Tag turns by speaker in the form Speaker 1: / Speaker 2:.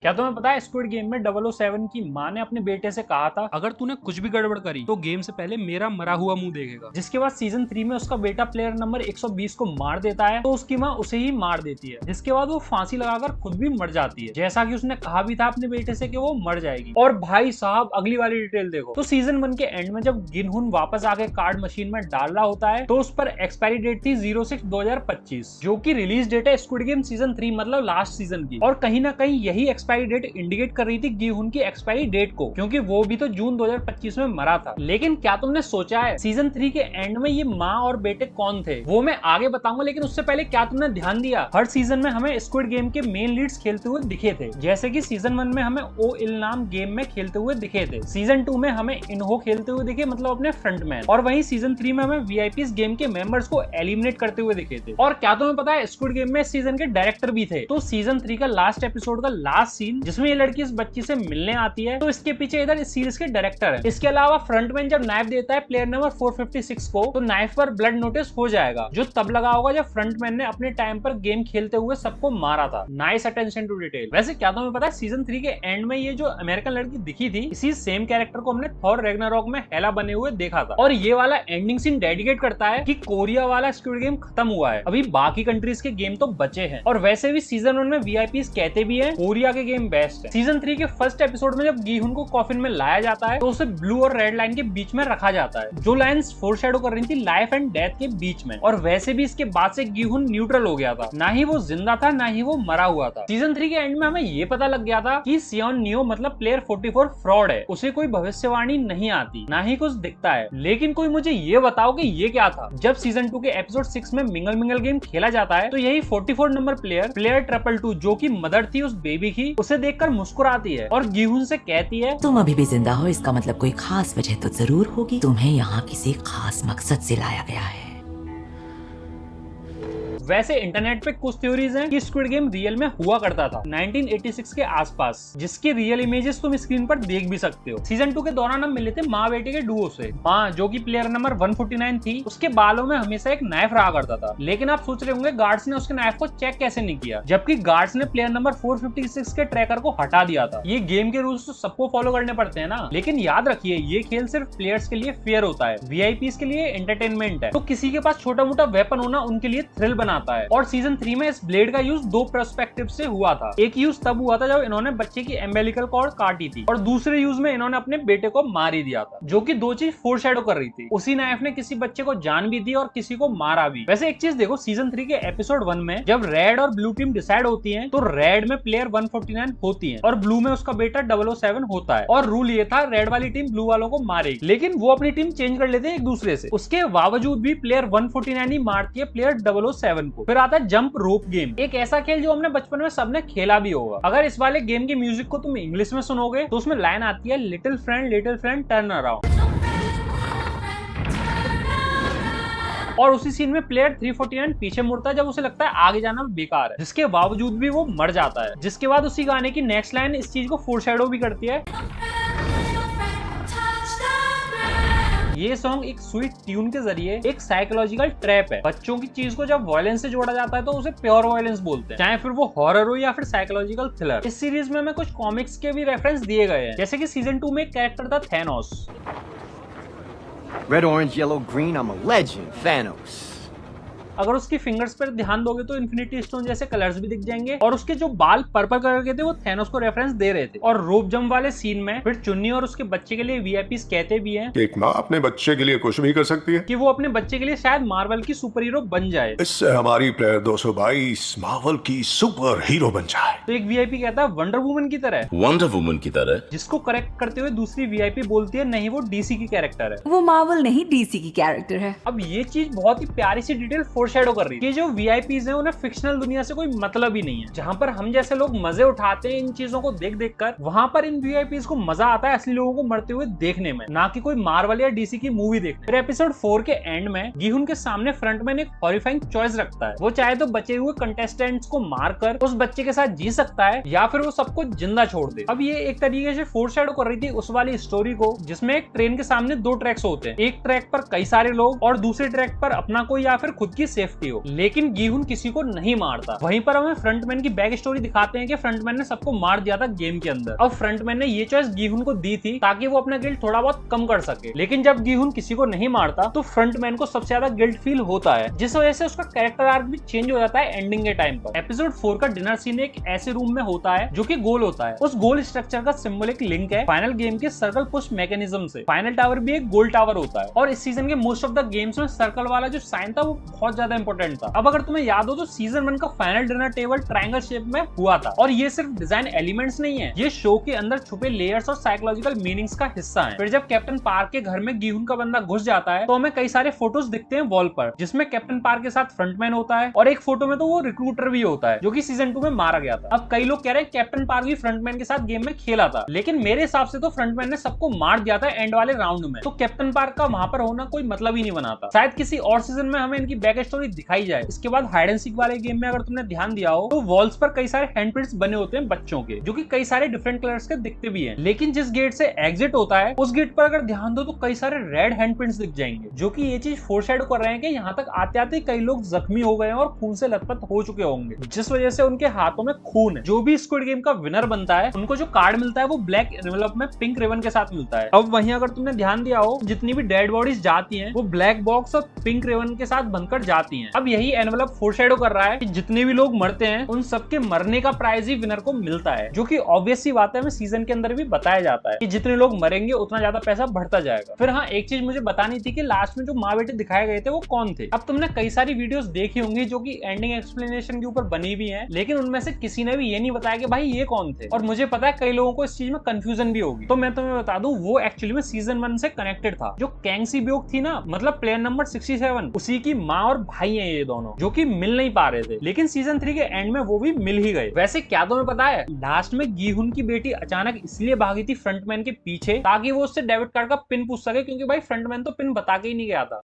Speaker 1: क्या तुम्हें पता है स्क्विड गेम में 007 की माँ ने अपने बेटे से कहा था
Speaker 2: अगर तूने कुछ भी गड़बड़ करी तो गेम से पहले मेरा मरा हुआ मुंह देखेगा।
Speaker 1: जिसके बाद सीजन 3 में उसका बेटा प्लेयर नंबर 120 को मार देता है तो उसकी माँ उसे ही मार देती है, जिसके बाद वो फांसी लगाकर खुद भी मर जाती है, जैसा कि उसने कहा भी था अपने बेटे से कि वो मर जाएगी। और भाई साहब अगली वाली डिटेल देखो तो सीजन 1 के एंड में जब गिनहुन वापस आके कार्ड मशीन में डाल रहा होता है तो उस पर एक्सपायरी डेट थी 06/2025, जो की रिलीज डेट है स्क्विड गेम सीजन 3 मतलब लास्ट सीजन की। और कहीं ना कहीं यही एक्सपायरी डेट इंडिकेट कर रही थी गिहुन की एक्सपायरी डेट को, क्योंकि वो भी तो जून 2025 में मरा था। लेकिन क्या तुमने सोचा है सीजन 3 के एंड में ये माँ और बेटे कौन थे? वो मैं आगे बताऊंगा, लेकिन उससे पहले क्या तुमने ध्यान दिया हर सीजन में हमें स्क्विड गेम के मेन लीड्स खेलते हुए दिखे थे। जैसे कि सीजन 1 में हमें ओ इल नाम गेम में खेलते हुए दिखे थे, सीजन 2 में हमें इनहो खेलते हुए दिखे मतलब अपने फ्रंटमैन, और वहीं सीजन 3 में हमें वीआईपीज गेम के मेंबर्स को एलिमिनेट करते हुए दिखे थे। और क्या तुम्हें पता है स्क्विड गेम में सीजन के डायरेक्टर भी थे। तो सीजन 3 का लास्ट एपिसोड का लास्ट सीन जिसमें ये लड़की इस बच्ची से मिलने आती है, तो इसके पीछे इधर इस सीरीज के डायरेक्टर है। इसके अलावा फ्रंटमैन जब नाइफ देता है प्लेयर नंबर 456 को तो नाइफ पर ब्लड नोटिस हो जाएगा, जो तब लगा होगा जब फ्रंटमैन ने अपने टाइम पर गेम खेलते हुए सबको मारा था। Nice attention to detail. वैसे क्या तुम्हें पता है सीजन 3 के एंड में ये जो अमेरिकन लड़की दिखी थी इसी सेम कैरेक्टर को हमने थॉर रैग्नारॉक में हेला बने हुए देखा था। और ये वाला एंडिंग सीन डेडिकेट करता है कि कोरिया वाला स्क्विड गेम खत्म हुआ है, अभी बाकी कंट्रीज के गेम तो बचे हैं। और वैसे भी सीजन 1 में वीआईपीज कहते भी हैं कोरिया के गेम बेस्ट है। सीजन 3 के फर्स्ट एपिसोड में जब गिहुन को कॉफिन में लाया जाता है तो उसे ब्लू और रेड लाइन के बीच में रखा जाता है, जो लाइंस फोरशैडो कर रही थी लाइफ एंड डेथ के बीच में। और वैसे भी इसके बाद से गिहुन न्यूट्रल हो गया था, ना ही वो जिंदा था ना ही वो मरा हुआ था। सीजन 3 के एंड में हमें ये पता लग गया था कि सियोन नियो मतलब प्लेयर 44 फ्रॉड है, उसे कोई भविष्यवाणी नहीं आती ना ही कुछ दिखता है। लेकिन कोई मुझे ये बताओ कि ये क्या था? जब सीजन 2 के एपिसोड 6 में मिंगल मिंगल गेम खेला जाता है तो यही 44 नंबर प्लेयर 222 जो की मदर थी उस बेबी की, उसे देखकर मुस्कुराती है और गिहुन से कहती है
Speaker 3: तुम अभी भी जिंदा हो, इसका मतलब कोई खास वजह तो जरूर होगी। तुम्हें यहाँ किसी खास मकसद से लाया गया है।
Speaker 1: वैसे इंटरनेट पे कुछ थ्योरीज हैं कि स्क्विड गेम रियल में हुआ करता था 1986 के आसपास, जिसकी रियल इमेजेस तुम स्क्रीन पर देख भी सकते हो। सीजन 2 के दौरान हम मिले थे माँ बेटे के डुओ से। माँ जो कि प्लेयर नंबर 149 थी, उसके बालों में हमेशा एक नाइफ रहा करता था। लेकिन आप सोच रहे होंगे गार्ड्स ने उसके नाइफ को चेक कैसे नहीं किया, जबकि गार्ड्स ने प्लेयर नंबर 456 के ट्रैकर को हटा दिया था। ये गेम के रूल्स तो सबको फॉलो करने पड़ते हैं ना, लेकिन याद रखिए ये खेल सिर्फ प्लेयर्स के लिए फेयर होता है, वीआईपीज के लिए एंटरटेनमेंट है। तो किसी के पास छोटा मोटा वेपन होना उनके लिए थ्रिल बनाता है। और सीजन 3 में इस ब्लेड का यूज दो पर्सपेक्टिव से हुआ था। एक यूज तब हुआ था जब इन्होंने बच्चे की एम्बेलिकल कॉर्ड काटी थी, और दूसरे यूज में इन्होंने अपने बेटे को मार ही दिया था, जो कि दो चीज फोरशैडो कर रही थी। उसी नाइफ ने किसी बच्चे को जान भी दी और किसी को मारा भी। वैसे एक चीज देखो, सीजन 3 के एपिसोड 1 में जब रेड और ब्लू टीम डिसाइड होती है तो रेड में प्लेयर 149 होती है और ब्लू में उसका बेटा 007 होता है। और रूल ये था रेड वाली टीम ब्लू वालों को मारेगी, लेकिन वो अपनी टीम चेंज कर लेते हैं एक दूसरे से। उसके बावजूद भी प्लेयर 149 ही मारती है प्लेयर 007 को। फिर आता है जंप रोप गेम, एक ऐसा खेल जो हमने बचपन में सबने खेला भी होगा। अगर इस वाले गेम की म्यूजिक को तुम इंग्लिश में सुनोगे तो उसमें लाइन आती है लिटिल फ्रेंड टर्न अराउंड। और उसी सीन में प्लेयर 349 पीछे मुड़ता है जब उसे लगता है आगे जाना बेकार है, जिसके बावजूद भी वो मर जाता है। जिसके बाद उसी गाने की नेक्स्ट लाइन इस चीज को फोरशैडो भी करती है। ये सॉन्ग एक स्वीट ट्यून के जरिए एक साइकोलॉजिकल ट्रैप है। बच्चों की चीज को जब वायलेंस से जोड़ा जाता है तो उसे प्योर वायलेंस बोलते हैं, चाहे फिर वो हॉरर हो या फिर साइकोलॉजिकल थ्रिलर। इस सीरीज में हमें कुछ कॉमिक्स के भी रेफरेंस दिए गए हैं, जैसे कि सीजन 2 में एक कैरेक्टर था Thanos.
Speaker 4: Red, orange, yellow, green, I'm a legend, Thanos.
Speaker 1: अगर उसकी फिंगर्स पर ध्यान दोगे तो इन्फिनिटी स्टोन जैसे कलर्स भी दिख जाएंगे, और उसके जो बाल पर्पल कलर के थे वो थैनोस को रेफरेंस दे रहे थे। और रोप जंप वाले सीन में फिर चुन्नी और उसके बच्चे के लिए वीआईपीज कहते भी हैं
Speaker 5: एक माँ अपने बच्चे के लिए कुछ भी कर सकती है
Speaker 1: कि वो अपने बच्चे के लिए शायद मार्वल की सुपर हीरो बन जाए।
Speaker 5: इससे हमारी प्लेयर 222 मार्वल की सुपर हीरो बन जाए।
Speaker 1: तो एक वीआईपी कहता है वंडर वुमन की तरह, जिसको करेक्ट करते हुए दूसरी वीआईपी बोलती है नहीं वो डीसी की कैरेक्टर है,
Speaker 6: वो मार्वल नहीं डीसी की कैरेक्टर है।
Speaker 1: अब ये चीज बहुत ही प्यारी सी डिटेल फोरशैडो कर रही है कि जो वीआईपीज हैं उन्हें फिक्शनल दुनिया से कोई मतलब ही नहीं है। जहां पर हम जैसे लोग मजे उठाते हैं इन चीजों को देख देख कर, वहां पर इन वीआईपीज को मजा आता है असली लोगों को मरते हुए देखने में, ना कि कोई मार्वल या डीसी की मूवी देखने। फिर एपिसोड 4 के एंड में गिहुन के सामने फ्रंटमैन एक हॉरिफाइंग चॉइस रखता है। वो चाहे तो बचे हुए कंटेस्टेंट्स को मारकर उस बच्चे के साथ जी सकता है या फिर वो सबको जिंदा छोड़ दे। अब ये एक तरीके से फोरशैडो कर रही थी उस वाली स्टोरी को जिसमें एक ट्रेन के सामने दो ट्रैक्स होते हैं, एक ट्रैक पर कई सारे लोग और दूसरे ट्रैक पर अपना कोई या फिर खुद की सेफ्टी हो। लेकिन गीहुन किसी को नहीं मारता। वहीं पर हमें फ्रंटमैन की बैक स्टोरी दिखाते हैं कि फ्रंटमैन ने सबको मार दिया था गेम के अंदर। अब फ्रंटमैन ने ये चॉइस गीहुन को दी थी ताकि वो अपना गिल्ट थोड़ा बहुत कम कर सके। लेकिन जब गीहुन किसी को नहीं मारता तो फ्रंटमैन को सबसे ज्यादा गिल्ट फील होता है, जिस वजह से उसका कैरेक्टर आर्क भी चेंज हो जाता है एंडिंग के टाइम पर। एपिसोड 4 का डिनर सीन एक ऐसे रूम में होता है जो कि गोल होता है। उस गोल स्ट्रक्चर का सिंबॉलिक लिंक है फाइनल गेम के सर्कल पुश मैकेनिज्म से। फाइनल टावर भी एक गोल टावर होता है और इस सीजन के मोस्ट ऑफ द गेम्स में सर्कल वाला जो साइन था वो बहुत ज्यादा इंपॉर्टेंट था। अब अगर तुम्हें याद हो तो सीजन 1 का final dinner table triangle shape में हुआ था और ये सिर्फ डिजाइन एलिमेंट्स नहीं है, ये शो के अंदर छुपे लेयर्स और साइकोलॉजिकल मीनिंग्स का हिस्सा है। फिर जब कैप्टन पार्क के घर में गीहुन का बंदा घुस जाता है तो हमें कई सारे फोटोज दिखते हैं वॉल पर, जिसमें कैप्टन पार्क के साथ फ्रंटमैन होता है और एक फोटो में तो वो रिक्रूटर भी होता है जो कि सीजन 2 में मारा गया था। अब कई लोग कह रहे हैं कैप्टन पार्क भी फ्रंटमैन के साथ गेम में खेला था, लेकिन मेरे हिसाब से तो फ्रंटमैन ने सबको मार दिया था एंड वाले राउंड में, तो कैप्टन पार्क का वहां पर होना कोई मतलब ही नहीं बनाता। शायद किसी और सीजन में हमें इनकी बैक स्टोरी दिखाई जाए। इसके बाद हाइड एंड सीक वाले गेम में अगर तुमने ध्यान दिया हो तो वॉल्स पर कई सारे हैंडप्रिंट्स बने होते हैं बच्चों के, जो कि कई सारे डिफरेंट कलर्स के दिखते भी हैं। लेकिन जिस गेट से एग्जिट होता है उस गेट पर अगर ध्यान दो तो कई सारे रेड हैंडप्रिंट्स दिख जाएंगे, जो कि ये चीज फोरशैडो कर रहे हैं कि यहाँ तक आते आते कई लोग जख्मी हो गए हैं और खून से लथपथ हो चुके होंगे, जिस वजह से उनके हाथों में खून है। जो भी स्क्विड गेम का विनर बनता है उनको जो कार्ड मिलता है वो ब्लैक एनवेलप में पिंक रिबन के साथ मिलता है। अब वहीं अगर तुमने ध्यान दिया हो जितनी भी डेड बॉडीज जाती हैं वो ब्लैक बॉक्स और पिंक रिबन के साथ बनकर जाती हैं। अब यही एनवेलप फोरशैडो कर रहा है कि जितने भी लोग मरते हैं उन सबके मरने का प्राइज ही विनर को मिलता है, जो कि ऑब्वियस सी बात है, हमें सीजन के अंदर भी बताया जाता है कि जितने लोग मरेंगे उतना ज्यादा पैसा बढ़ता जाएगा। फिर हाँ, एक चीज मुझे बतानी थी कि लास्ट में जो माँ बेटे दिखाए गए थे वो कौन थे। अब तुमने कई सारी वीडियोस देखी होंगी जो कि एंडिंग एक्सप्लेनेशन के ऊपर बनी भी हैं, लेकिन उनमें से किसी ने भी ये नहीं बताया कि भाई ये कौन थे। और मुझे पता है कई लोगों को इस चीज में कंफ्यूजन भी होगी, तो मैं तुम्हें बता दूं वो एक्चुअली में सीजन 1 से कनेक्टेड था। जो कैंगसी ब्योक थी ना, मतलब प्लेयर नंबर 67, उसी की माँ और भाई हैं ये दोनों, जो कि मिल नहीं पा रहे थे, लेकिन सीजन 3 के एंड में वो भी मिल ही गए। वैसे क्या तुम्हें पता है लास्ट में गीहुन की बेटी अचानक इसलिए भागी थी फ्रंटमैन के पीछे ताकि वो उससे डेबिट कार्ड का पिन पूछ सके, क्योंकि भाई फ्रंटमैन तो पिन बता के ही नहीं गया था।